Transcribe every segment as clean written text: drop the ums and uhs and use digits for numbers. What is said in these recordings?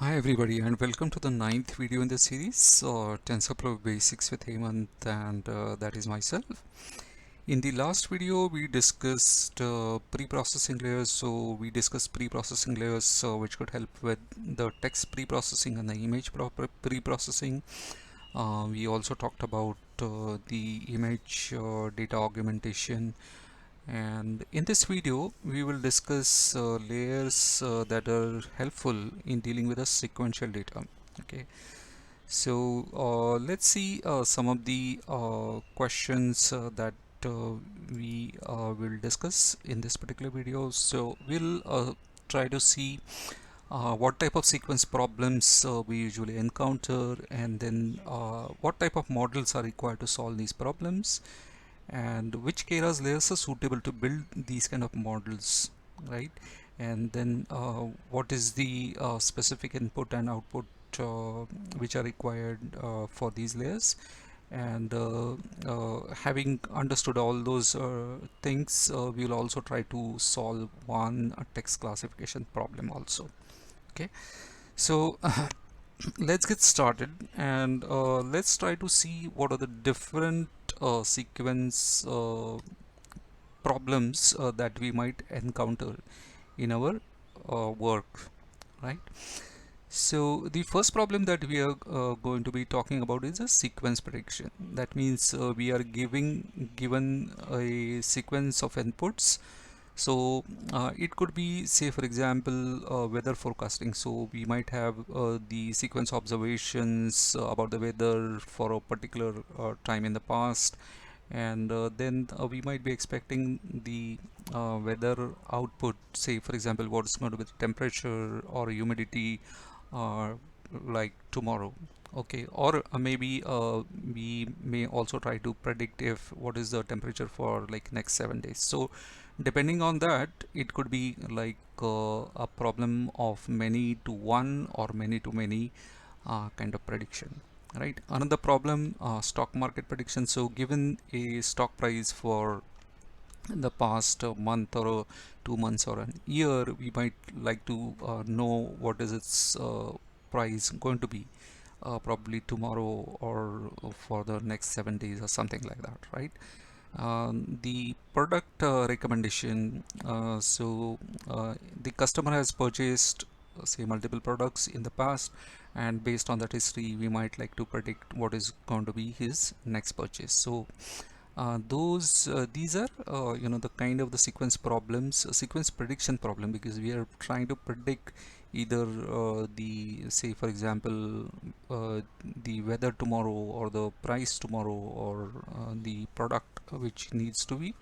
Hi everybody and welcome to the ninth video in the series TensorFlow Basics with Hemant, and that is myself. In the last video we discussed pre-processing layers. So we discussed pre-processing layers which could help with the text pre-processing and the image pre-processing. We also talked about the image data augmentation, and in this video we will discuss layers that are helpful in dealing with a sequential data. Okay, so let's see some of the questions that we will discuss in this particular video. So we'll try to see what type of sequence problems we usually encounter, and then what type of models are required to solve these problems, and which Keras layers are suitable to build these kind of models, right? And then what is the specific input and output which are required for these layers, and having understood all those things, we'll also try to solve one text classification problem also. Okay, so let's get started, and let's try to see what are the different sequence problems that we might encounter in our work, right? So the first problem that we are going to be talking about is a sequence prediction. That means we are given a sequence of inputs. So it could be, say for example, weather forecasting. So we might have the sequence observations about the weather for a particular time in the past, and then we might be expecting the weather output, say for example what is going to be the temperature or humidity uh, like tomorrow. Okay, or maybe we may also try to predict if what is the temperature for like next 7 days. So depending on that, it could be like a problem of many to one or many to many kind of prediction, right? Another problem, stock market prediction. So given a stock price for the past month or 2 months or an year, we might like to know what is its price going to be probably tomorrow or for the next 7 days or something like that, right? The product recommendation. The customer has purchased say multiple products in the past, and based on that history we might like to predict what is going to be his next purchase. So those these are the kind of the sequence problems, sequence prediction problem, because we are trying to predict either the, say for example, the weather tomorrow or the price tomorrow, or the product which needs to be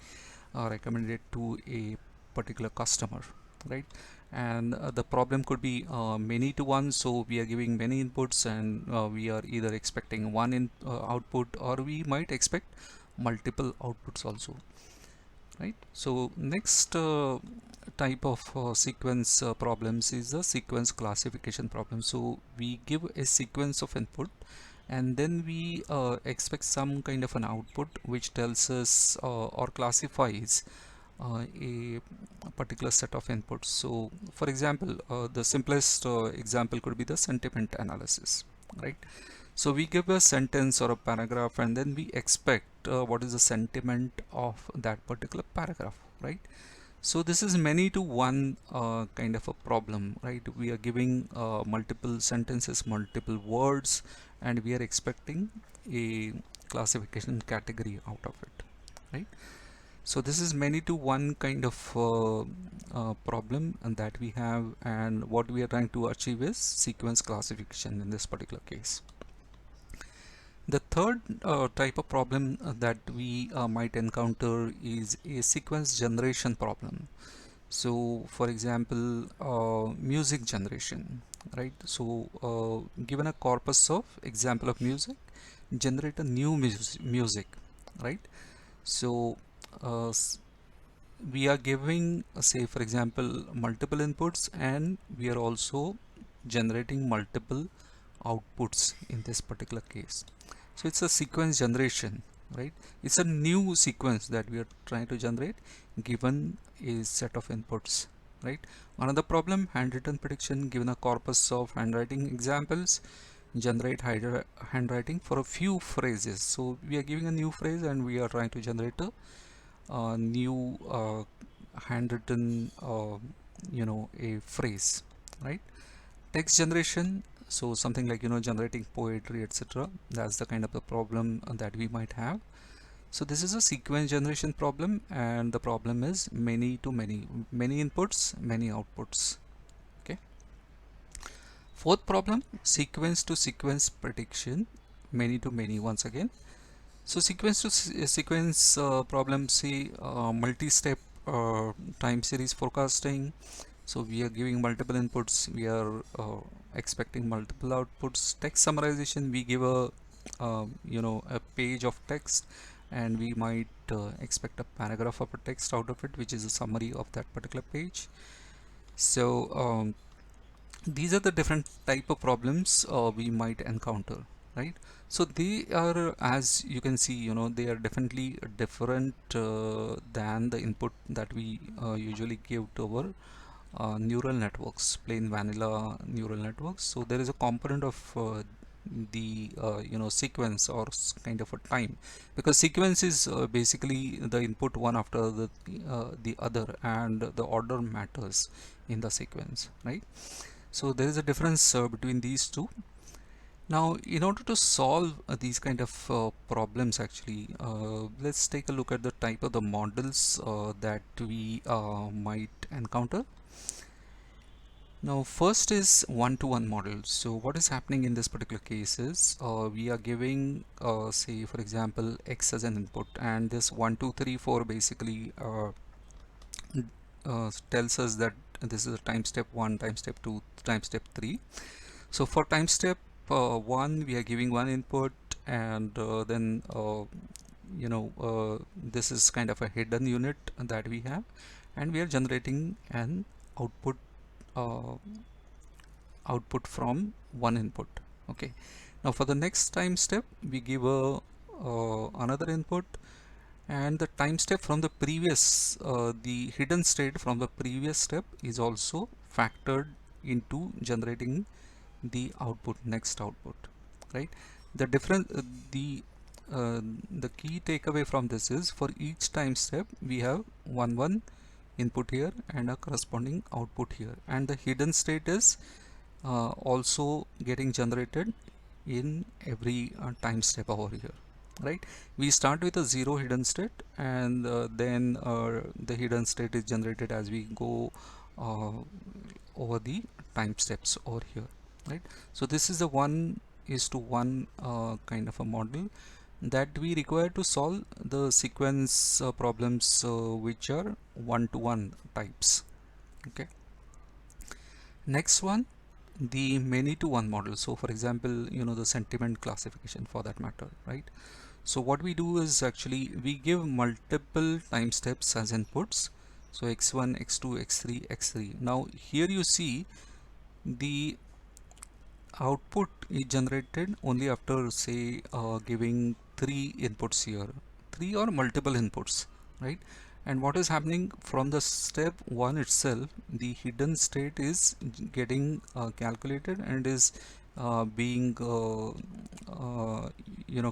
recommended to a particular customer, right? And the problem could be many to one. So we are giving many inputs, and we are either expecting one in output, or we might expect multiple outputs also, right? So next type of sequence problems is the sequence classification problem. So we give a sequence of input, and then we expect some kind of an output which tells us or classifies a particular set of inputs. So for example, the simplest example could be the sentiment analysis, right? So we give a sentence or a paragraph, and then we expect what is the sentiment of that particular paragraph, right? So this is many to one kind of a problem, right? We are giving multiple sentences, multiple words, and we are expecting a classification category out of it, right? So this is many to one kind of problem and that we have, and what we are trying to achieve is sequence classification in this particular case. The third type of problem that we might encounter is a sequence generation problem. So for example, music generation, right? So given a corpus of example of music, generate a new music, right? So uh, we are giving say for example multiple inputs, and we are also generating multiple outputs in this particular case. So it's a sequence generation, right? It's a new sequence that we are trying to generate given a set of inputs, right? Another problem, handwritten prediction. Given a corpus of handwriting examples, generate handwriting for a few phrases. So we are giving a new phrase and we are trying to generate a new handwritten a phrase, right? Text generation, so something like generating poetry, etc. That's the kind of the problem that we might have. So this is a sequence generation problem, and the problem is many to many, many inputs, many outputs. Okay. Fourth problem, sequence to sequence prediction, many to many once again. So sequence to sequence problem, say multi-step time series forecasting. So we are giving multiple inputs, we are expecting multiple outputs. Text summarization, we give a page of text, and we might expect a paragraph of a text out of it, which is a summary of that particular page. So these are the different type of problems we might encounter, right? So they are, as you can see, they are definitely different than the input that we usually give to our neural networks, plain vanilla neural networks. So there is a component of the sequence or kind of a time, because sequence is basically the input one after the other, and the order matters in the sequence, right? So there is a difference between these two. Now, in order to solve these kind of problems, actually, let's take a look at the type of the models that we might encounter. Now, first is one-to-one model. So what is happening in this particular case is we are giving, say, for example, X as an input, and this 1, 2, 3, 4 basically tells us that this is a time step 1, time step 2, time step 3. So for time step 1, we are giving one input, and then this is kind of a hidden unit that we have, and we are generating an uh, output from one input. Okay. Now for the next time step, we give a another input, and the time step from the previous the hidden state from the previous step is also factored into generating the output, next output, right? The different the key takeaway from this is, for each time step we have one input here and a corresponding output here, and the hidden state is also getting generated in every time step over here, right? We start with a zero hidden state, and then the hidden state is generated as we go uh, over the time steps over here, right? So this is the 1:1 kind of a model that we require to solve the sequence problems which are one-to-one types. Okay. Next one, the many to one model. So for example, the sentiment classification for that matter, right? So what we do is, actually we give multiple time steps as inputs. So x1, x2, x3, x3. Now here you see the output is generated only after, say, giving three inputs here, three or multiple inputs, right? And what is happening from the step 1 itself, the hidden state is getting calculated and is being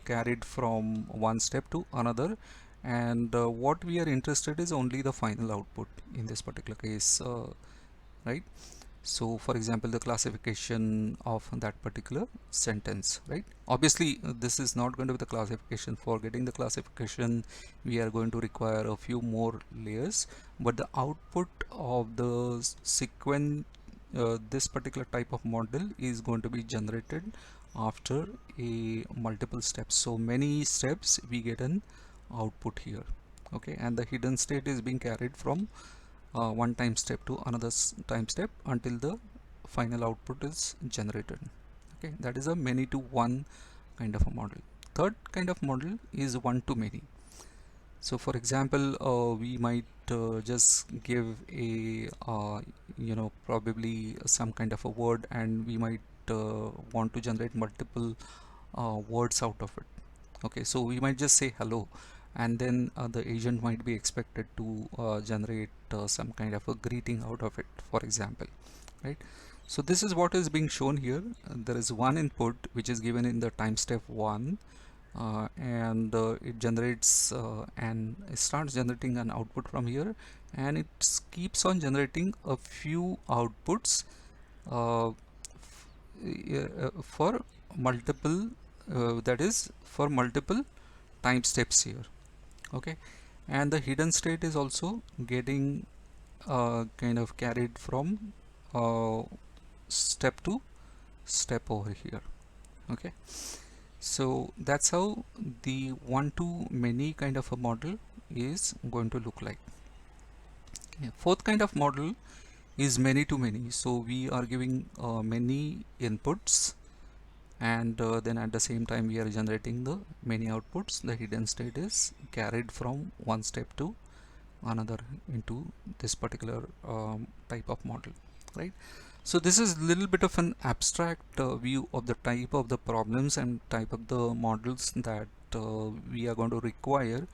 carried from one step to another, and what we are interested is only the final output in this particular case, right? So for example, the classification of that particular sentence, right? Obviously this is not going to be the classification. For getting the classification, we are going to require a few more layers, but the output of the sequence, this particular type of model is going to be generated after a multiple steps. So many steps we get an output here. Okay, and the hidden state is being carried from one time step to another time step until the final output is generated. Okay, that is a many to one kind of a model. Third kind of model is one to many. So for example, we might just give a probably some kind of a word, and we might want to generate multiple words out of it. Okay, so we might just say hello, and then the agent might be expected to generate some kind of a greeting out of it, for example, right? So this is what is being shown here. There is one input which is given in the time step 1, and it generates and it starts generating an output from here, and it keeps on generating a few outputs uh, for multiple that is for multiple time steps here. Okay, and the hidden state is also getting kind of carried from step to step over here. Okay, so that's how the one to many kind of a model is going to look like. Okay. Fourth kind of model is many to many. So we are giving many inputs, and then at the same time we are generating the many outputs. The hidden state is carried from one step to another into this particular type of model, right? So this is a little bit of an abstract view of the type of the problems and type of the models that we are going to require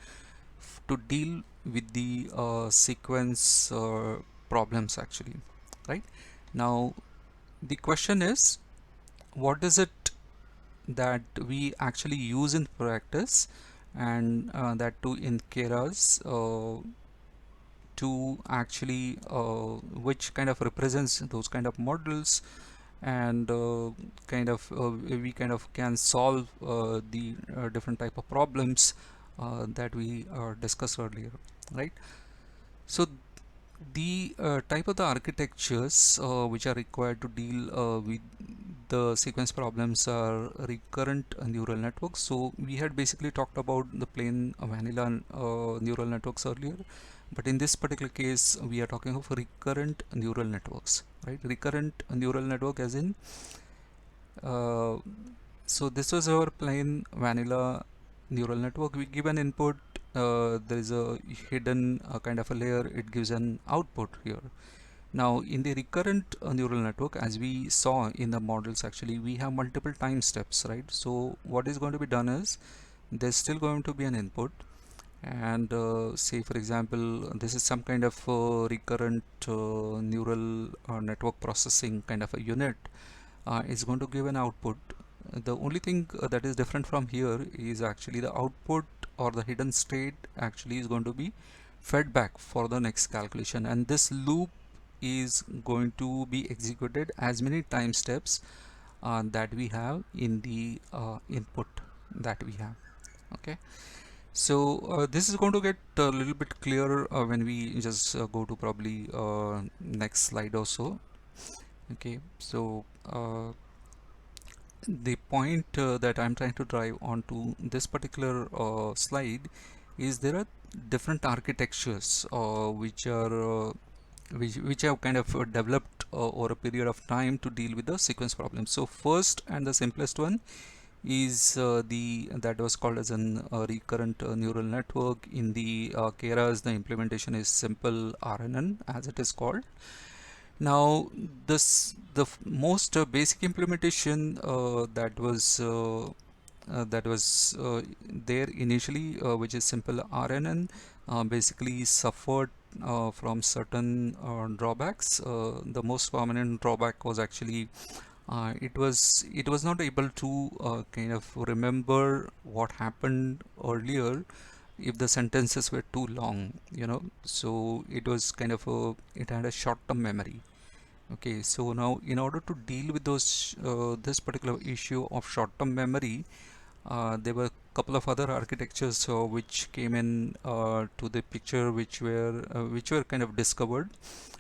to deal with the sequence problems actually, right? Now the question is, what is it that we actually use in practice, and that too in Keras, to actually which kind of represents those kind of models, and kind of we kind of can solve the different type of problems that we discussed earlier, right? So the type of the architectures which are required to deal with the sequence problems are recurrent neural networks. So we had basically talked about the plain vanilla neural networks earlier, but in this particular case we are talking of recurrent neural networks, right? Recurrent neural network as in uh, so this was our plain vanilla neural network. We give an input, there is a hidden kind of a layer, it gives an output here. Now in the recurrent neural network, as we saw in the models, actually we have multiple time steps, right? So what is going to be done is there's still going to be an input, and say for example this is some kind of recurrent neural network processing kind of a unit is going to give an output. The only thing that is different from here is actually the output or the hidden state actually is going to be fed back for the next calculation, and this loop is going to be executed as many time steps that we have in the input that we have. Okay, so this is going to get a little bit clearer when we just go to probably next slide or so. Okay, so the point that I'm trying to drive onto this particular slide is there are different architectures which have kind of developed over a period of time to deal with the sequence problem. So first and the simplest one is the that was called as an recurrent neural network. In the Keras, the implementation is SimpleRNN as it is called. Now the most basic implementation that was there initially, which is SimpleRNN, basically suffered from certain drawbacks. The most prominent drawback was actually it was not able to kind of remember what happened earlier if the sentences were too long, so it was kind of it had a short-term memory. Okay, so now in order to deal with those this particular issue of short-term memory, there were a couple of other architectures which came in to the picture, which were kind of discovered,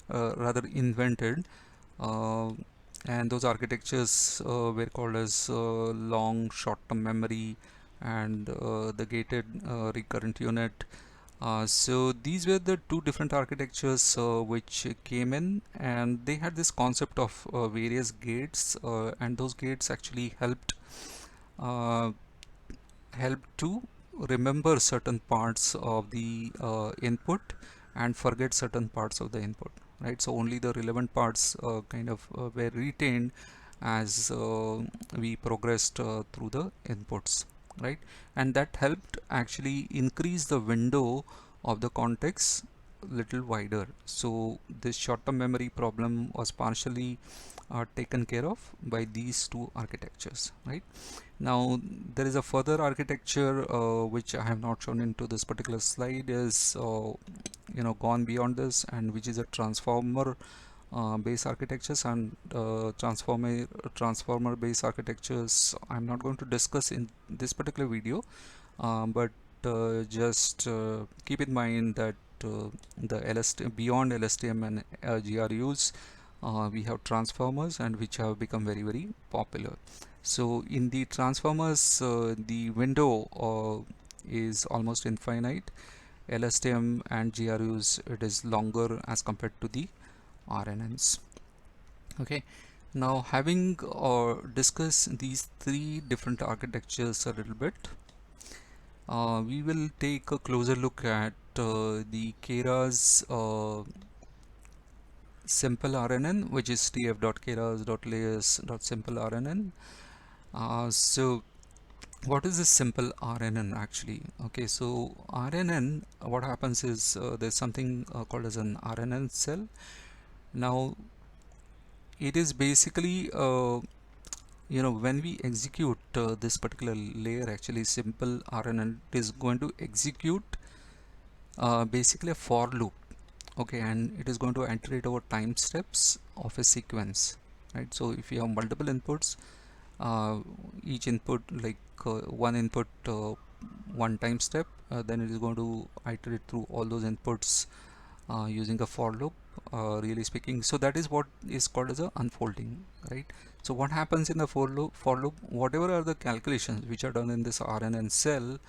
rather invented, uh, and those architectures were called as long short-term memory and the gated recurrent unit. So these were the two different architectures which came in, and they had this concept of various gates, and those gates actually uh, helped to remember certain parts of the input and forget certain parts of the input, right? So only the relevant parts kind of were retained as we progressed through the inputs. right? And that helped actually increase the window of the context little wider. So this short-term memory problem was partially taken care of by these two architectures, right? Now there is a further architecture which I have not shown into this particular slide, is gone beyond this, and which is a transformer base architectures. And transformer base architectures I'm not going to discuss in this particular video, but just keep in mind that the LST beyond LSTM and GRUs, we have transformers, and which have become very very popular. So in the transformers, the window is almost infinite. LSTM and GRUs, it is longer as compared to the RNNs. Okay, now having discussed these three different architectures a little bit, we will take a closer look at the Keras SimpleRNN, which is tf.keras.layers.SimpleRNN. So what is this simple RNN actually? Okay, so RNN, what happens is there's something called as an RNN cell. Now it is basically when we execute this particular layer, actually simple RNN is going to execute basically a for loop. Okay, and it is going to iterate over time steps of a sequence, right? So if you have multiple inputs, each input like one input one time step, then it is going to iterate through all those inputs using a for loop, really speaking. So that is what is called as a unfolding, right? So what happens in the for loop, whatever are the calculations which are done in this RNN cell,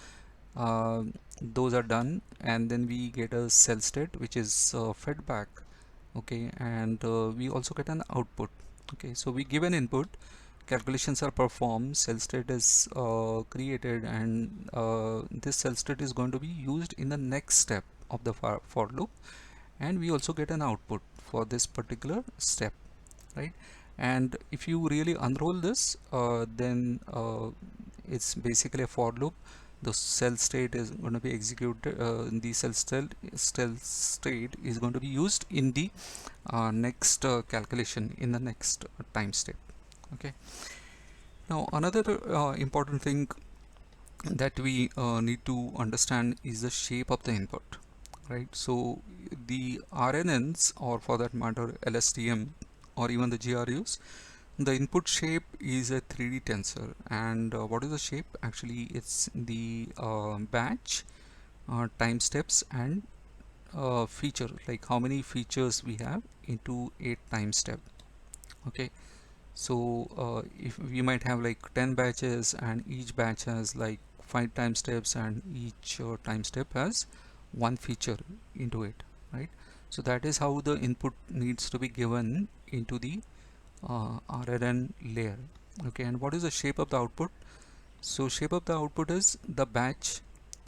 uh, those are done, and then we get a cell state which is fed back. Okay, and we also get an output. Okay, so we give an input, calculations are performed, cell state is created, and this cell state is going to be used in the next step of the for loop, and we also get an output for this particular step, right? And if you really unroll this, then it's basically a for loop. The cell state is going to be executed, the cell state is going to be used in the next calculation in the next time step. Okay, now another important thing that we need to understand is the shape of the input, right? So the RNNs, or for that matter LSTM or even the GRUs, the input shape is a 3D tensor. And what is the shape? Actually it's the batch, time steps, and feature, like how many features we have into a time step. Okay, so if we might have like 10 batches, and each batch has like 5 time steps, and each time step has one feature into it, right? So that is how the input needs to be given into the RNN layer. Okay, and what is the shape of the output? So shape of the output is the batch,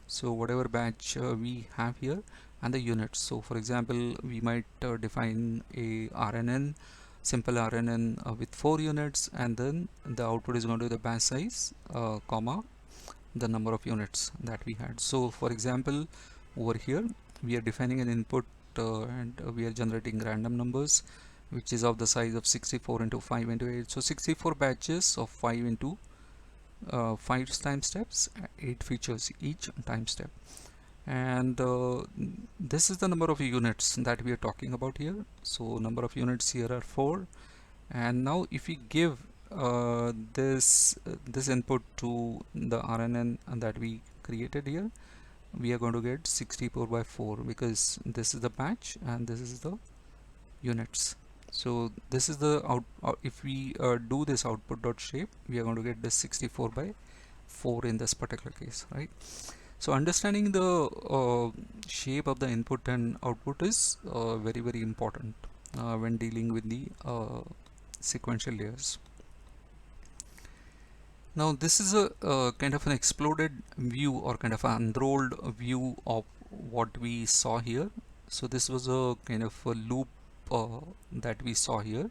so whatever batch we have here, and the units. So for example, we might define a RNN, simple RNN with 4 units, and then the output is going to be the batch size, comma, the number of units that we had. So for example, over here we are defining an input, and we are generating random numbers which is of the size of 64 into 5 into 8. So 64 batches of 5 into 5 time steps, 8 features each time step. And this is the number of units that we are talking about here. So number of units here are 4. And now if we give this input to the RNN that we created here, we are going to get 64 by 4, because this is the batch and this is the units. So this is the if we do this output dot shape, we are going to get this 64 by 4 in this particular case, right? So understanding the shape of the input and output is very very important when dealing with the sequential layers. Now this is a kind of an exploded view, or kind of an unrolled view of what we saw here. So this was a kind of a loop that we saw here,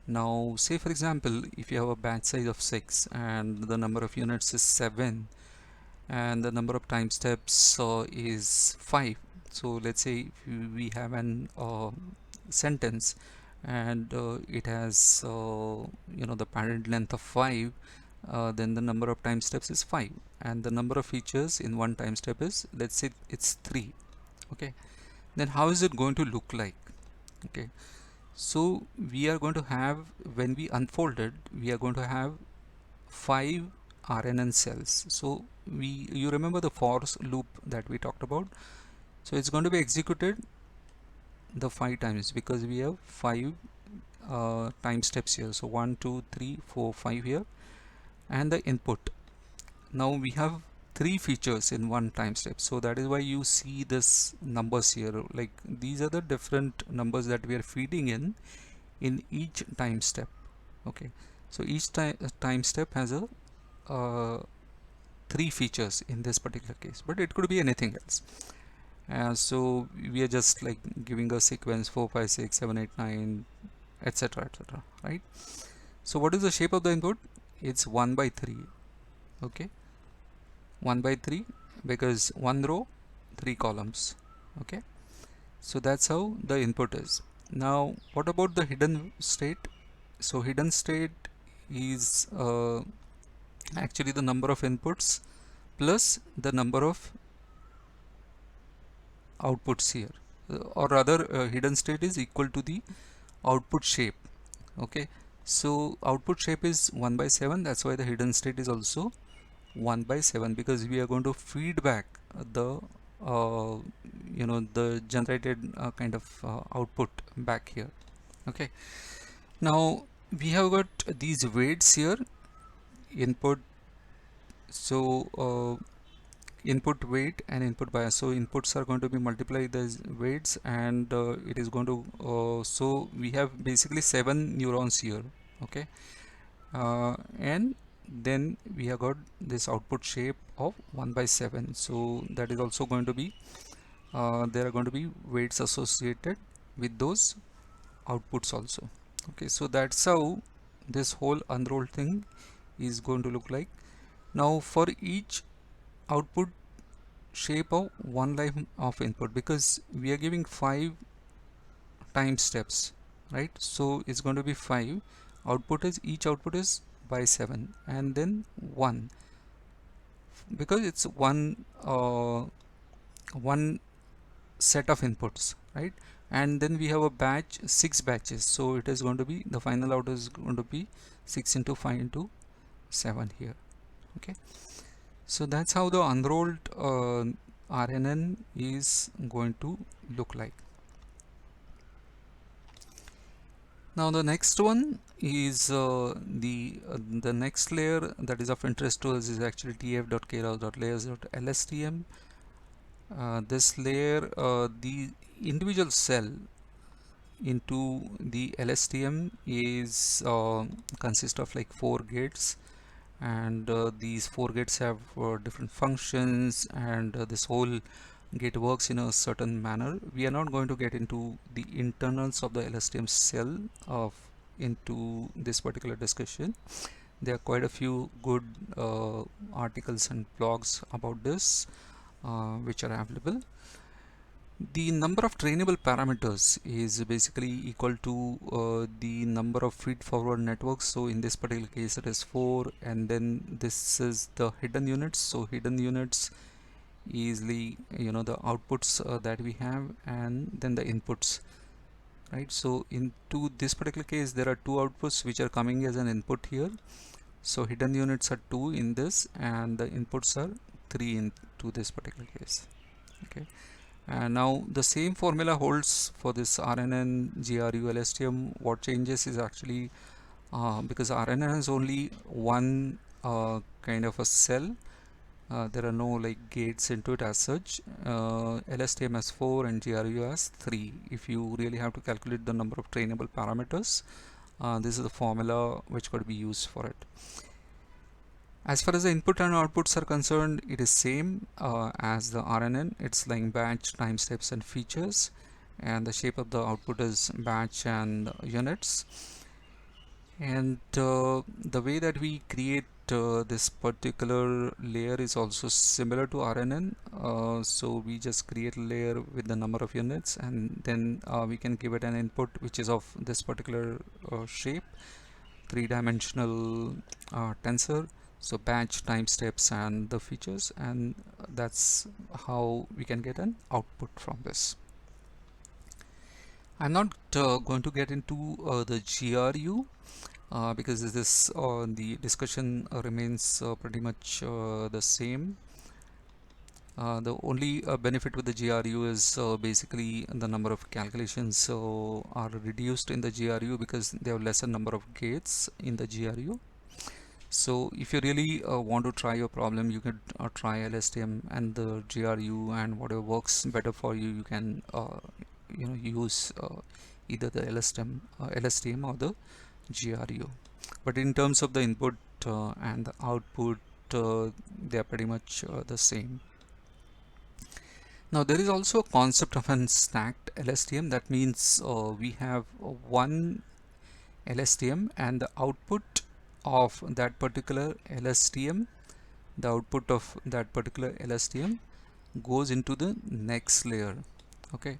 Now say for example, if you have a batch size of 6 and the number of units is 7 and the number of time steps is 5. So let's say if we have an sentence and it has the parent length of 5, then the number of time steps is 5 and the number of features in one time step is, let's say it's 3. Okay, then how is it going to look like? Okay, so we are going to have, when we unfold it, we are going to have 5 RNN cells. So you remember the for loop that we talked about? So it's going to be executed the 5 times because we have 5 time steps here. So 1 2 3 4 5 here, and the input. Now we have 3 features in one time step, so that is why you see this numbers here. Like these are the different numbers that we are feeding in each time step. Okay, so each time step has a 3 features in this particular case, but it could be anything else. So we are just like giving a sequence 4 5 6 7 8 9 etc etc, right? So what is the shape of the input? It's 1 by 3. Okay, 1 by 3 because 1 row 3 columns. Okay, so that's how the input is. Now what about the hidden state? So hidden state is actually the number of inputs plus the number of outputs here, or rather hidden state is equal to the output shape. Okay, so output shape is 1 by 7, that's why the hidden state is also 1 by 7, because we are going to feed back the the generated kind of output back here. Okay, now we have got these weights here, input, so input weight and input bias. So inputs are going to be multiplied as weights, and it is going to so we have basically 7 neurons here. Okay, and then we have got this output shape of 1 by 7, so that is also going to be there are going to be weights associated with those outputs also. Okay, so that's how this whole unrolled thing is going to look like. Now for each output shape of one line of input, because we are giving 5 time steps, right? So it's going to be 5. Output is, each output is by 7, and then 1, because it's one set of inputs, right? And then we have a batch, 6 batches, so it is going to be, the final out is going to be 6 into 5 into 7 here. Okay, so that's how the unrolled RNN is going to look like. Now the next one is the next layer that is of interest to us is actually tf.keras.layers.lstm. This layer, the individual cell into the LSTM is consist of like 4 gates, and these 4 gates have different functions, and this whole gate works in a certain manner. We are not going to get into the internals of the LSTM cell into this particular discussion. There are quite a few good articles and blogs about this which are available. The number of trainable parameters is basically equal to the number of feed forward networks. So in this particular case it is 4, and then this is the hidden units. So hidden units is the the outputs that we have, and then the inputs, right? So into this particular case there are 2 outputs which are coming as an input here. So hidden units are 2 in this, and the inputs are 3 into this particular case. Okay, and now the same formula holds for this RNN, GRU, LSTM. What changes is actually because RNN has only one kind of a cell, there are no like gates into it as such. LSTM has 4 and GRU has 3. If you really have to calculate the number of trainable parameters, this is the formula which could be used for it. As far as the input and outputs are concerned, it is same as the RNN. It's like batch, time steps and features, and the shape of the output is batch and units. And the way that we create this particular layer is also similar to RNN. So we just create a layer with the number of units, and then we can give it an input which is of this particular shape, three-dimensional tensor. So batch, time steps, and the features, and that's how we can get an output from this. I'm not going to get into the GRU because this the discussion remains pretty much the same. The only benefit with the GRU is basically the number of calculations are reduced in the GRU because they have lesser number of gates in the GRU. So if you really want to try your problem, you could try LSTM and the GRU, and whatever works better for you, you can use either the LSTM or the GRU. But in terms of the input and the output, they are pretty much the same. Now there is also a concept of an stacked LSTM. That means we have one LSTM, and the output of that particular LSTM, the output of that particular LSTM goes into the next layer. Okay.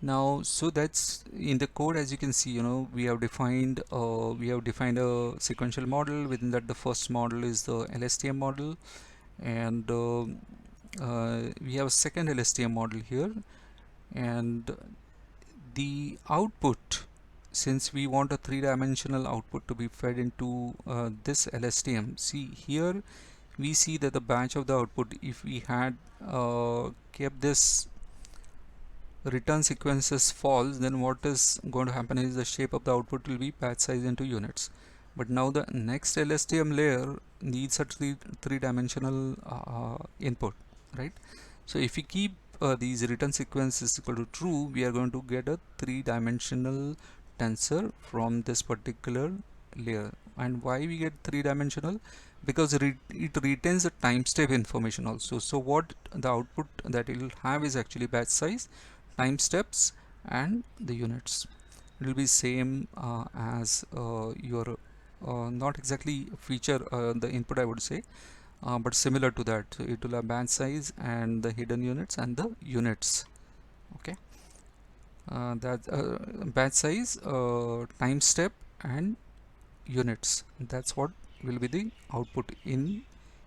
Now, so that's in the code. As you can see, we have defined a sequential model. Within that, the first model is the LSTM model, and we have a second LSTM model here, and the output, since we want a three-dimensional output to be fed into this LSTM. See here, we see that the batch of the output, if we had kept this return sequences false, then what is going to happen is the shape of the output will be batch size into units. But now the next LSTM layer needs a three-dimensional input, right? So if we keep these return sequences equal to true, we are going to get a three-dimensional tensor from this particular layer. And why we get three-dimensional? Because it retains the time step information also. So what the output that it will have is actually batch size, time steps, and the units. It will be same as your not exactly feature the input, I would say, but similar to that. So it will have batch size and the hidden units and the units. Okay, that batch size, time step, and units. That's what will be the output in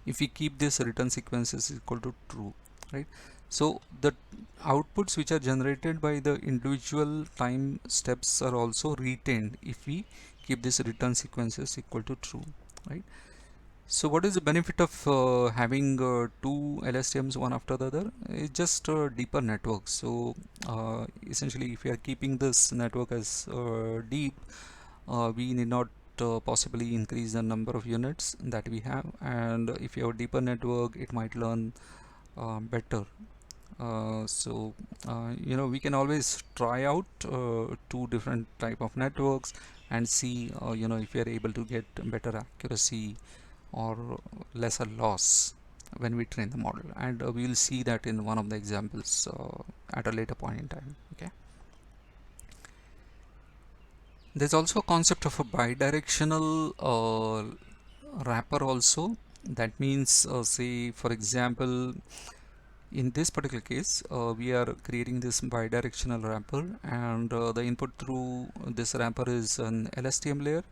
if we keep this return sequences equal to true, right? So the outputs which are generated by the individual time steps are also retained if we keep this return sequences equal to true, right? So what is the benefit of having two LSTMs one after the other? It's just a deeper network. So essentially, if we are keeping this network as deep, we need not possibly increase the number of units that we have, and if you have a deeper network, it might learn better. We can always try out two different type of networks and see if we are able to get better accuracy or lesser loss when we train the model, and we will see that in one of the examples at a later point in time. Okay, there's also a concept of a bidirectional wrapper also. That means say for example, in this particular case, we are creating this bidirectional wrapper, and the input through this wrapper is an LSTM layer,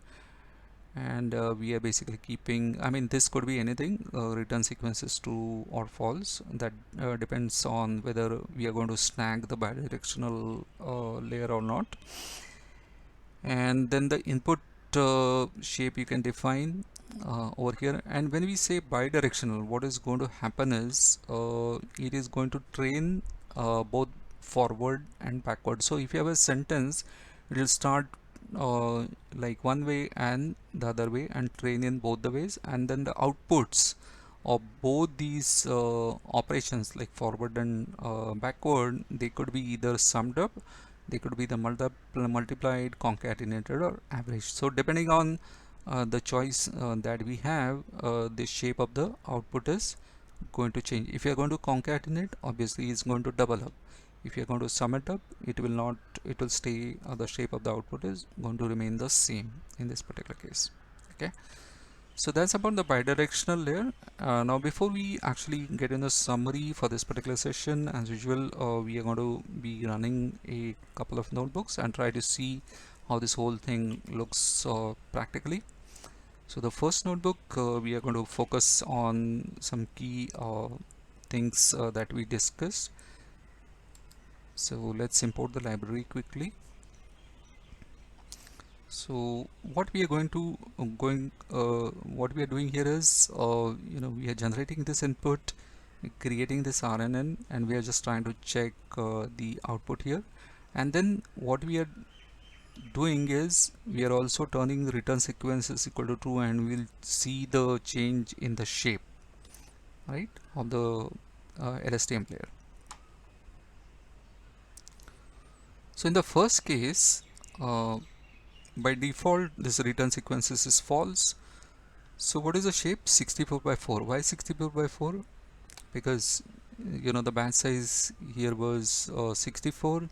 and we are basically keeping, I mean, this could be anything, return sequences true or false. That depends on whether we are going to snag the bidirectional layer or not. And then the input shape you can define over here. And when we say bidirectional, what is going to happen is it is going to train both forward and backward. So if you have a sentence, it will start like one way and the other way and train in both the ways, and then the outputs of both these operations like forward and backward, they could be either summed up, they could be the multiplied, concatenated, or average. So depending on the choice that we have, the shape of the output is going to change. If you are going to concatenate, obviously it's going to double up. If you're going to sum it up, it will not, it will stay, the shape of the output is going to remain the same in this particular case. Okay, so that's about the bidirectional layer. Now before we actually get in the summary for this particular session, as usual, we are going to be running a couple of notebooks and try to see how this whole thing looks practically. So the first notebook, we are going to focus on some key things that we discussed. So let's import the library quickly. So what we are going to what we are doing here is we are generating this input, creating this RNN, and we are just trying to check the output here. And then what we are doing is we are also turning the return sequence is equal to true, and we'll see the change in the shape, right, of the LSTM layer. So in the first case, by default this return sequences is false. So what is the shape? 64 by 4. Why 64 by 4? Because the batch size here was 64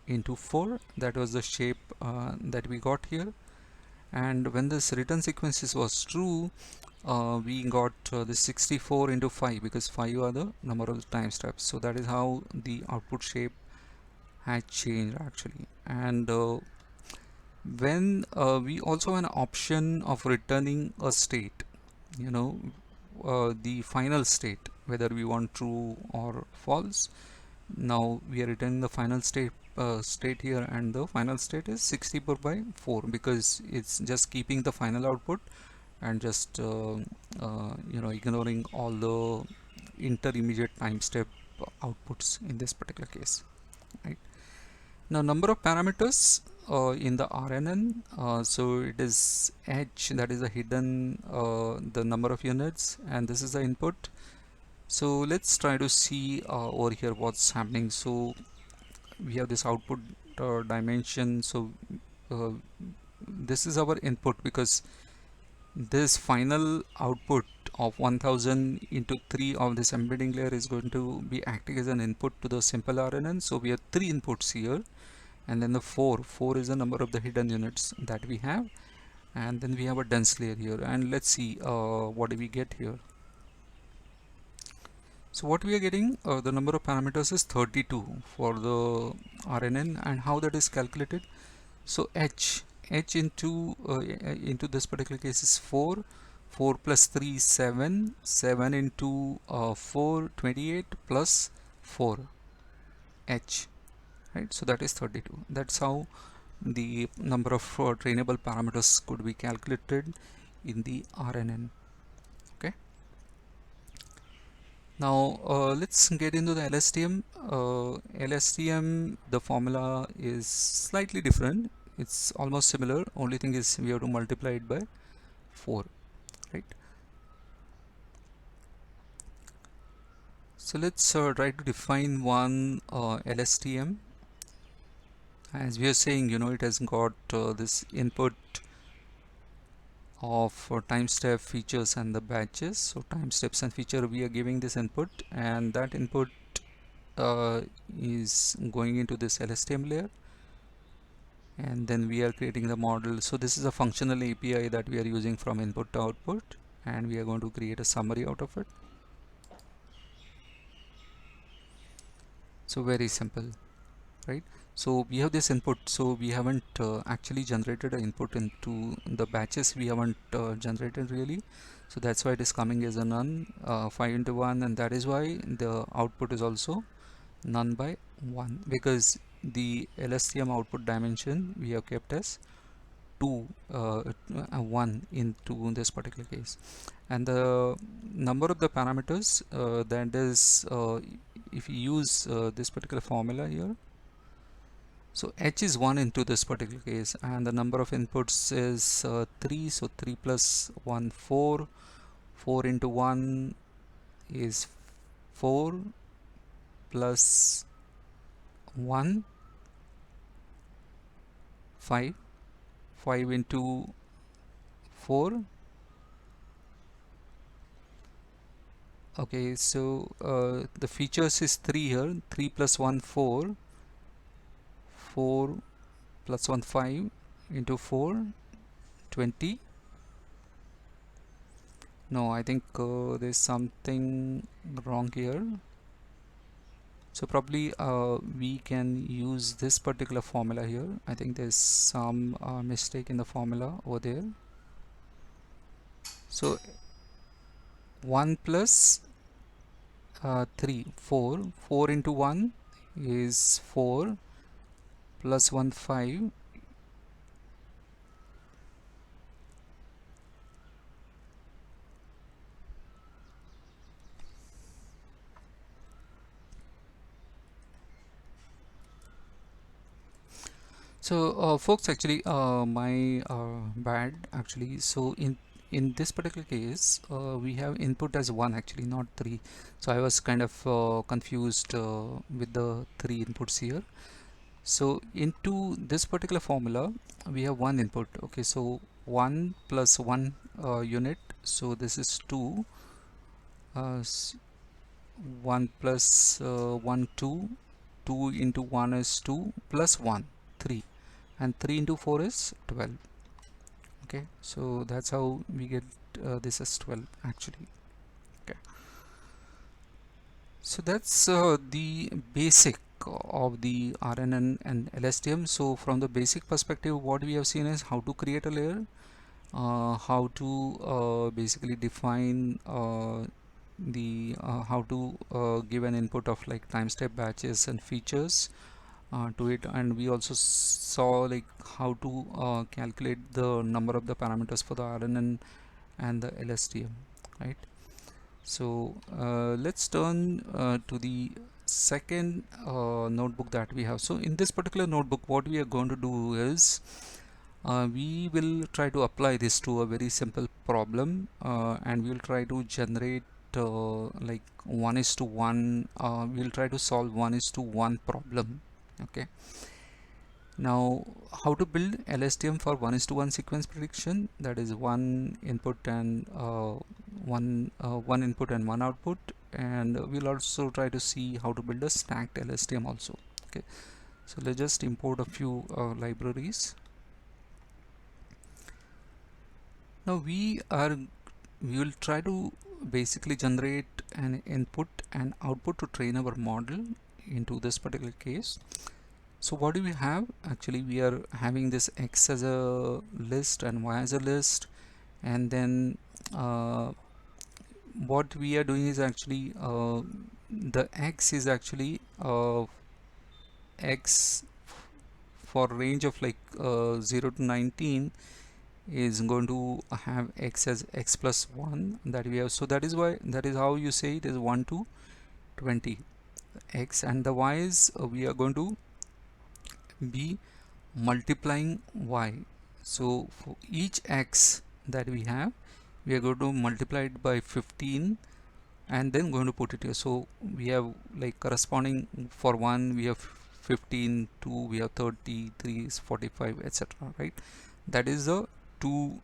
into 4. That was the shape that we got here. And when this return sequences was true, we got this 64 into 5, because 5 are the number of the time steps. So that is how the output shape had changed actually. And when we also have an option of returning a state, the final state, whether we want true or false. Now we are returning the final state here, and the final state is 64 by 4, because it's just keeping the final output and just ignoring all the intermediate time step outputs in this particular case, right? Now number of parameters in the RNN, so it is h, that is the hidden the number of units, and this is the input. So let's try to see over here what's happening. So we have this output dimension. So uh, this is our input, because this final output of 1000 into 3 of this embedding layer is going to be acting as an input to the simple RNN. So we have 3 inputs here, and then the 4 is the number of the hidden units that we have, and then we have a dense layer here. And let's see what do we get here. So what we are getting, the number of parameters is 32 for the RNN, and how that is calculated. So h into this particular case is 4 plus 3 is 7 into 4 28 plus 4 h, right? So that is 32. That's how the number of trainable parameters could be calculated in the RNN. Okay, now let's get into the LSTM. LSTM, the formula is slightly different. It's almost similar, only thing is we have to multiply it by 4, right? So let's try to define one LSTM. As we are saying, it has got this input of time step, features, and the batches. So time steps and feature, we are giving this input, and that input is going into this LSTM layer, and then we are creating the model. So this is a functional API that we are using from input to output, and we are going to create a summary out of it. So very simple, right? So we have this input, so we haven't actually generated an input into the batches. We haven't generated really, so that's why it is coming as a none, 5 into 1, and that is why the output is also none by 1, because the LSTM output dimension we have kept as 2 1 into this particular case. And the number of the parameters, that is if you use this particular formula here, so h is 1 into this particular case, and the number of inputs is 3, so 3 plus 1 4, 4 into 1 is 4 plus 1 5, 5 into 4 Okay, so the features is 3 here. 3 plus 1 4, 4 plus 1 5 into 4 20. No, I think there's something wrong here. So probably we can use this particular formula here. I think there's some mistake in the formula over there. So 1 plus 3, 4. 4 into 1 is 4 plus 1 5. So folks, actually my bad actually. So in this particular case we have input as 1 actually, not 3. So I was kind of confused with the 3 inputs here. So into this particular formula we have one input. Okay, so 1 plus 1 unit, so this is 2. 1 plus 1 2, 2 into 1 is 2 plus 1 3, and 3 into 4 is 12. Okay, so that's how we get this as 12 actually. Okay, so that's the basic of the RNN and LSTM. So from the basic perspective, what we have seen is how to create a layer, how to basically define how to give an input of like time step batches and features to it, and we also saw like how to calculate the number of the parameters for the RNN and the LSTM, right? So let's turn to the second notebook that we have. So in this particular notebook, what we are going to do is we will try to apply this to a very simple problem, and we will try to generate like 1:1. We'll try to solve 1:1 problem. Okay, now how to build LSTM for 1:1 sequence prediction, that is one input and one input and one output, and we'll also try to see how to build a stacked LSTM also. Okay, so let's just import a few libraries. Now we will try to basically generate an input and output to train our model into this particular case. So what do we have? Actually we are having this X as a list and Y as a list, and then what we are doing is actually the X is actually X for range of like 0 to 19 is going to have X as X plus 1 that we have. So that is why, that is how you say it is 1 to 20 X, and the Y is we are going to be multiplying Y. So for each X that we have, we are going to multiply it by 15 and then going to put it here. So we have like corresponding for 1 we have 15, 2 we have 30, 3 is 45, etc. Right? That is the two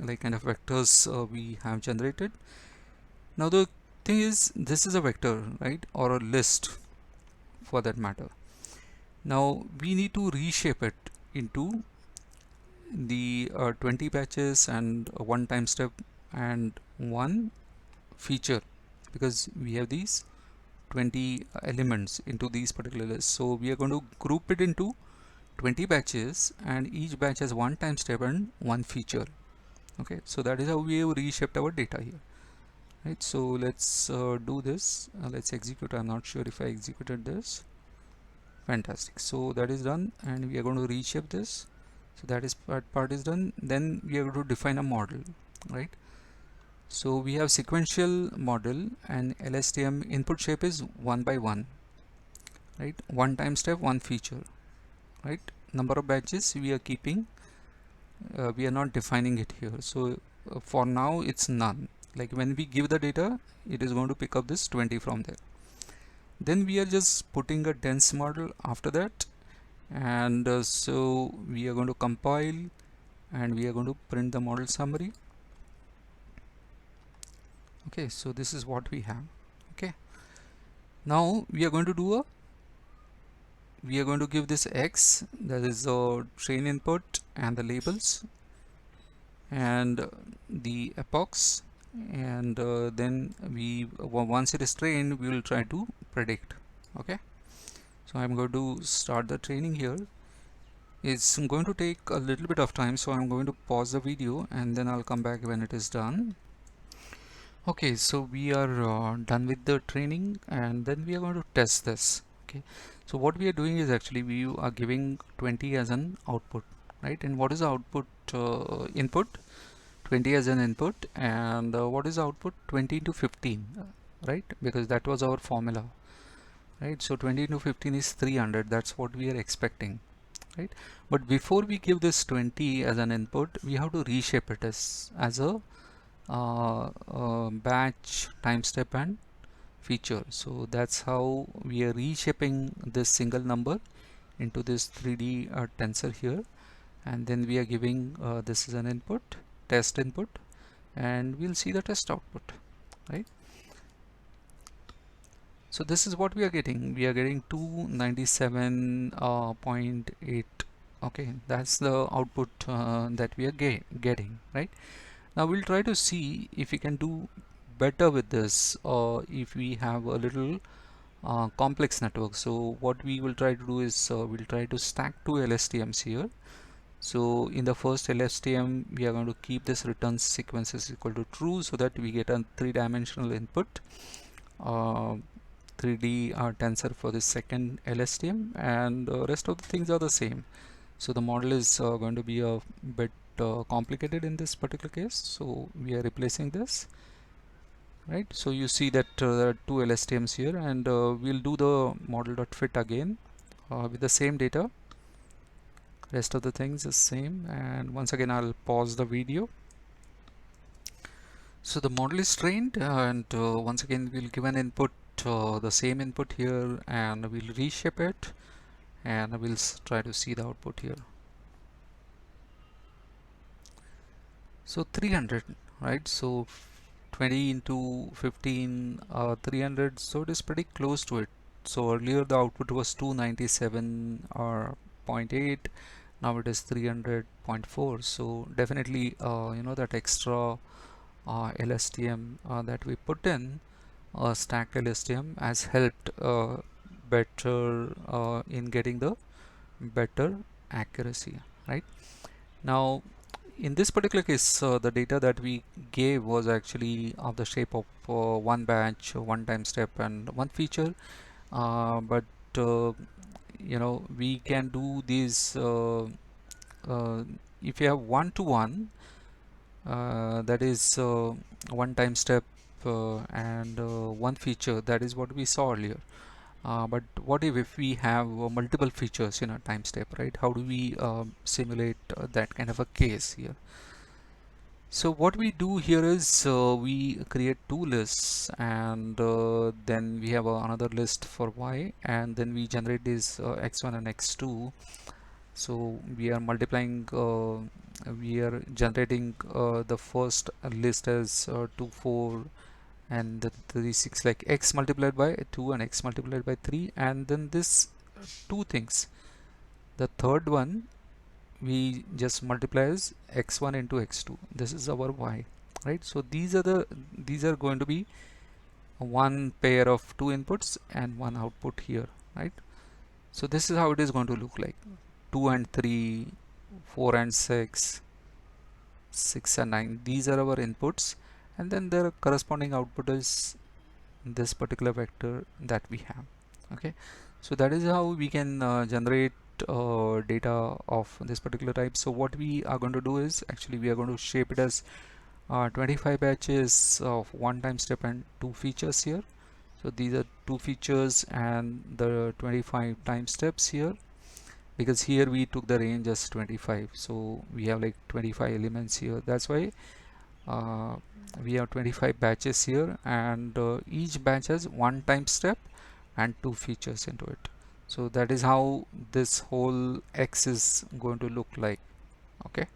like kind of vectors we have generated. Now the thing is, this is a vector, right, or a list for that matter. Now we need to reshape it into the 20 batches and one time step and one feature, because we have these 20 elements into these particular lists. So we are going to group it into 20 batches, and each batch has one time step and one feature. Okay, so that is how we have reshaped our data here, right? So let's do this. Let's execute. I'm not sure if I executed this. Fantastic. So that is done, and we are going to reshape this. So that is part is done. Then we are going to define a model, right? So we have sequential model, and LSTM input shape is 1 by 1, right? One time step, one feature, right? Number of batches we are keeping, we are not defining it here. So for now it's none. Like when we give the data, it is going to pick up this 20 from there. Then we are just putting a dense model after that, and so we are going to compile, and we are going to print the model summary. Okay, so this is what we have. Okay, now we are going to do a we are going to give this x, that is the train input and the labels and the epochs, and then once it is trained we will try to predict. Okay, so I'm going to start the training here. It's going to take a little bit of time, so I'm going to pause the video and then I'll come back when it is done. Okay, so we are done with the training and then we are going to test this. Okay, so what we are doing is actually we are giving 20 as an output, right? And what is the output input? 20 as an input, and what is the output? 20 into 15, right? Because that was our formula, right? So 20 into 15 is 300. That's what we are expecting, right? But before we give this 20 as an input, we have to reshape it as a batch, time step and feature. So that's how we are reshaping this single number into this 3D tensor here, and then we are giving this is an input, test input, and we'll see the test output, right? So this is what we are getting. We are getting 297.8. Okay, that's the output that we are getting, right? Now we'll try to see if we can do better with this, or if we have a little complex network. So what we will try to do is we'll try to stack two LSTMs here. So in the first LSTM we are going to keep this return sequence is equal to true, so that we get a three-dimensional input, 3D tensor for the second LSTM, and rest of the things are the same. So the model is going to be a bit complicated in this particular case, so we are replacing this, right? So you see that there are two LSTMs here, and we'll do the model.fit again with the same data. Rest of the things is same, and once again I'll pause the video. So the model is trained, and once again we'll give an input, the same input here, and we'll reshape it, and we'll try to see the output here. So 300, right? So 20 into 15, 300, so it is pretty close to it. So earlier the output was 297.8, now it is 300.4. So definitely that extra LSTM that we put in, stacked LSTM, has helped better in getting the better accuracy, right? Now in this particular case, the data that we gave was actually of the shape of one batch, one time step, and one feature. But we can do these if you have one-to-one, that is one time step and one feature. That is what we saw earlier. But what if we have multiple features in a time step, right? How do we simulate that kind of a case here? So what we do here is we create two lists, and then we have another list for y, and then we generate this x1 and x2. So we are multiplying, we are generating the first list as 2 4 and the 3 6, like x multiplied by 2 and x multiplied by 3, and then this two things, the third one we just multiply as x1 into x2. This is our y, right? So these are going to be one pair of two inputs and one output here, right? So this is how it is going to look like: 2 and 3, 4 and 6, 6 and 9. These are our inputs, and then their corresponding output is this particular vector that we have. Okay, so that is how we can generate data of this particular type. So what we are going to do is actually we are going to shape it as 25 batches of one time step and two features here. So these are two features and the 25 time steps here, because here we took the range as 25, so we have like 25 elements here. That's why we have 25 batches here, and each batch has one time step and two features into it. So that is how this whole X is going to look like. Okay,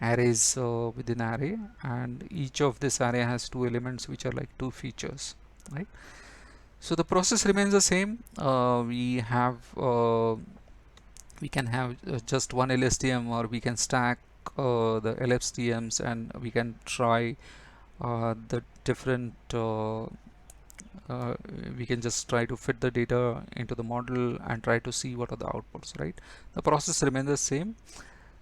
arrays within array, and each of this array has two elements which are like two features, right? So the process remains the same. We can have just one LSTM, or we can stack the LSTMs, and we can try the different uh, we can just try to fit the data into the model and try to see what are the outputs, right? The process remains the same.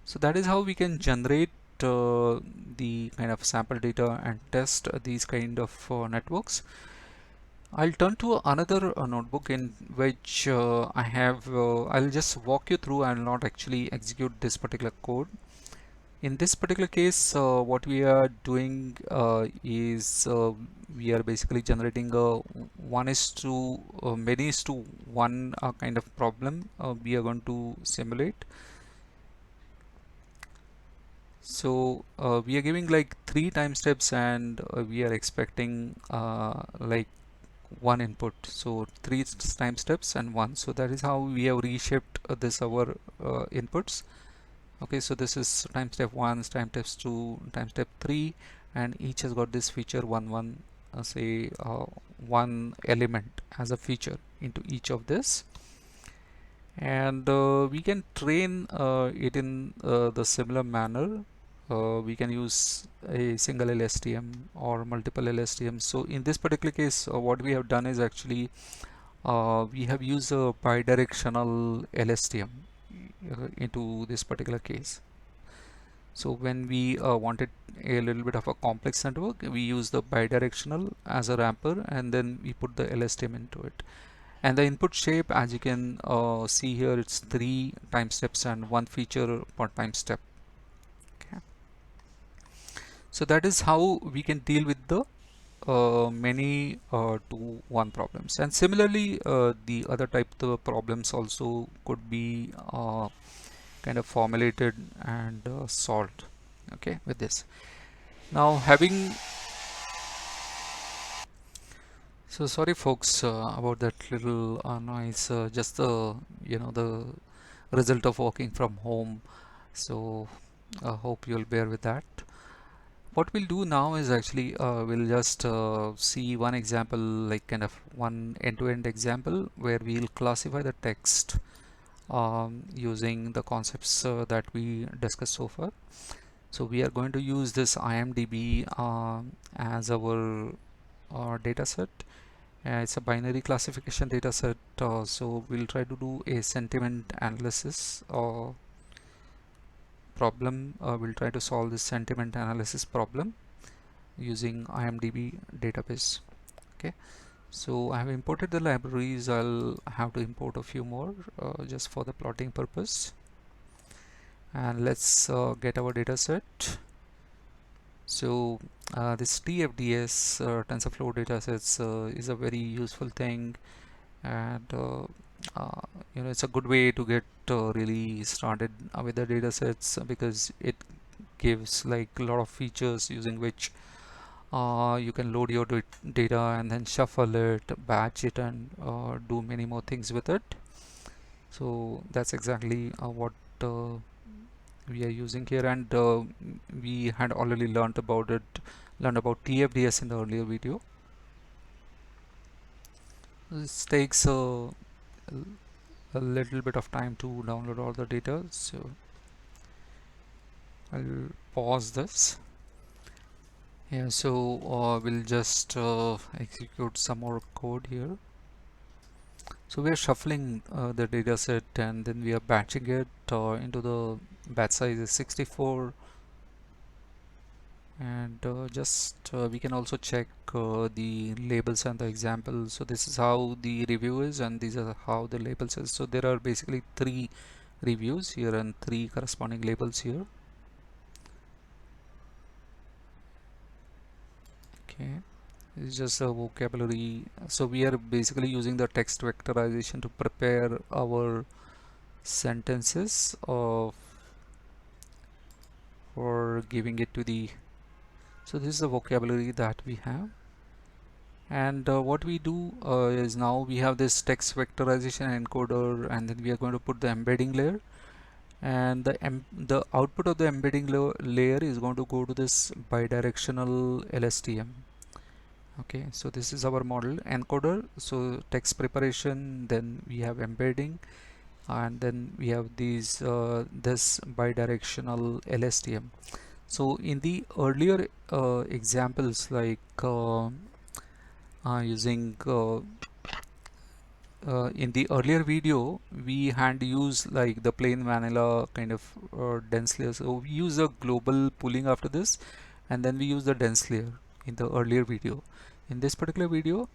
So that is how we can generate the kind of sample data and test these kind of networks. I'll turn to another notebook in which I'll just walk you through. I'll not actually execute this particular code. In this particular case, what we are doing is we are basically generating a one is to many is to one kind of problem we are going to simulate. So we are giving like 3 time steps, and we are expecting like one input. So 3 time steps and 1. So that is how we have reshaped this our inputs. Okay, so this is time step 1, time steps 2, time step 3, and each has got this feature 1 say 1 element as a feature into each of this. And we can train it in the similar manner. We can use a single LSTM or multiple LSTMs. So in this particular case, what we have done is actually we have used a bidirectional LSTM into this particular case. So when we wanted a little bit of a complex network, we use the bidirectional as a wrapper, and then we put the LSTM into it. And the input shape, as you can see here, it's 3 time steps and 1 feature per time step. Okay. So that is how we can deal with the many to one problems. And similarly, the other type of problems also could be kind of formulated and solved, okay, with this. Now having so sorry folks about that little noise, just the the result of working from home, so I hope you'll bear with that. What we'll do now is actually we'll just see one example, like kind of one end-to-end example where we'll classify the text using the concepts that we discussed so far. So we are going to use this IMDb as our data set. It's a binary classification data set, so we'll try to do a sentiment analysis problem. We'll try to solve this sentiment analysis problem using IMDb database. Okay, so I have imported the libraries. I'll have to import a few more just for the plotting purpose. And let's get our data set. So this TFDS TensorFlow datasets is a very useful thing, and it's a good way to get really started with the datasets, because it gives like a lot of features using which you can load your data and then shuffle it, batch it, and do many more things with it. So that's exactly what we are using here, and we had already learned about TFDS in the earlier video. This takes a little bit of time to download all the data, so I'll pause this. Yeah, so we'll just execute some more code here. So we are shuffling the data set, and then we are batching it into the batch size is 64, and just we can also check the labels and the examples. So this is how the review is, and these are how the labels is. So there are basically 3 reviews here and 3 corresponding labels here. Okay, it's just a vocabulary. So we are basically using the text vectorization to prepare our sentences for giving it to the. So this is the vocabulary that we have, and what we do is now we have this text vectorization encoder, and then we are going to put the embedding layer, and the output of the embedding layer is going to go to this bidirectional LSTM. Okay, so this is our model encoder. So text preparation, then we have embedding, and then we have these this bidirectional LSTM. So in the earlier examples, like using in the earlier video, we had used like the plain vanilla kind of dense layer. So we use a global pooling after this, and then we use the dense layer in the earlier video. In this particular video,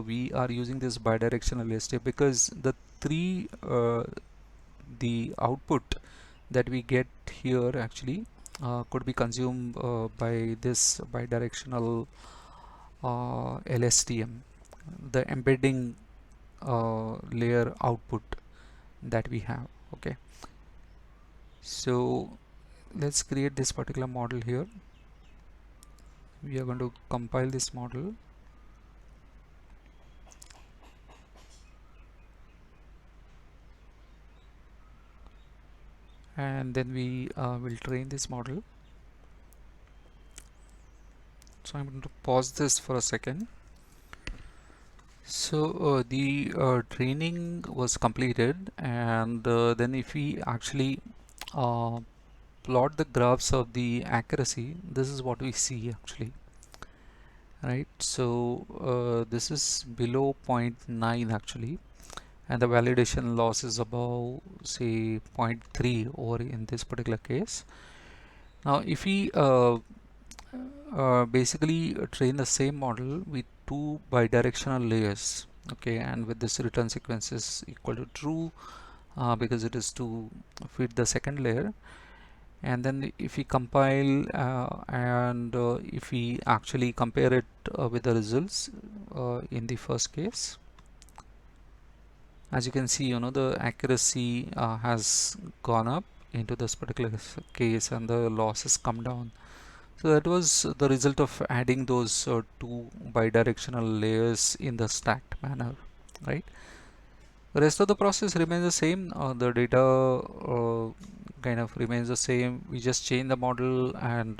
we are using this bidirectional LSTM because the output that we get here actually could be consumed by this bidirectional LSTM, the embedding layer output that we have. Okay, so let's create this particular model here. We are going to compile this model, and then we will train this model. So I'm going to pause this for a second. So the training was completed, and then if we actually uh, plot the graphs of the accuracy, this is what we see actually, right? So this is below 0.9 actually, and the validation loss is above say 0.3 over in this particular case. Now if we basically train the same model with two bidirectional layers, okay, and with this return sequence is equal to true because it is to fit the second layer, and then if we compile and if we actually compare it with the results in the first case, as you can see, the accuracy has gone up into this particular case, and the losses come down. So that was the result of adding those two bidirectional layers in the stacked manner, right? The rest of the process remains the same. The data kind of remains the same. We just change the model, and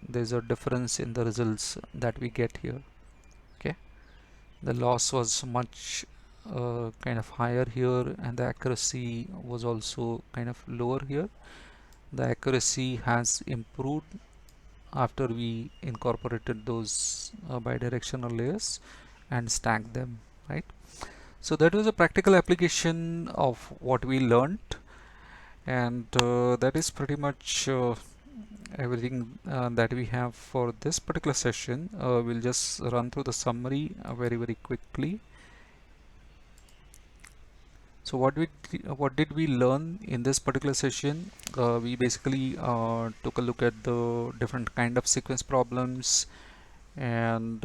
there's a difference in the results that we get here. Okay, the loss was much kind of higher here, and the accuracy was also kind of lower here. The accuracy has improved after we incorporated those bidirectional layers and stacked them, right? So that was a practical application of what we learned, and that is pretty much everything that we have for this particular session. We'll just run through the summary very quickly. So what did we learn in this particular session? We basically took a look at the different kind of sequence problems, and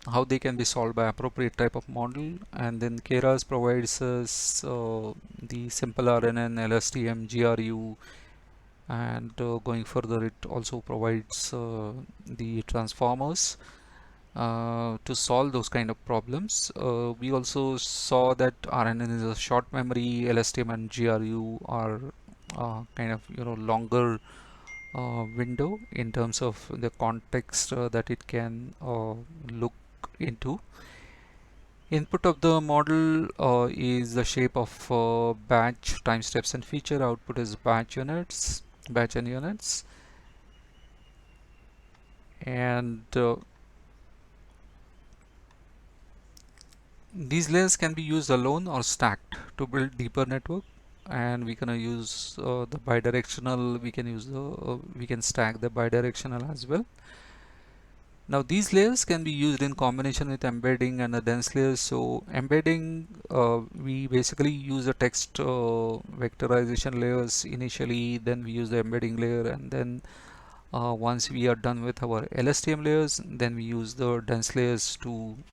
how they can be solved by appropriate type of model. And then Keras provides us the SimpleRNN, LSTM, GRU, and going further, it also provides the transformers to solve those kind of problems. We also saw that RNN is a short memory, LSTM and GRU are kind of longer window in terms of the context that it can look into. Input of the model is the shape of batch, time steps and feature. Output is batch and units, and these layers can be used alone or stacked to build deeper network. And we can use the bidirectional, we can stack the bidirectional as well. Now these layers can be used in combination with embedding and the dense layers. So embedding, we basically use the text vectorization layers initially, then we use the embedding layer, and then once we are done with our LSTM layers, then we use the dense layers to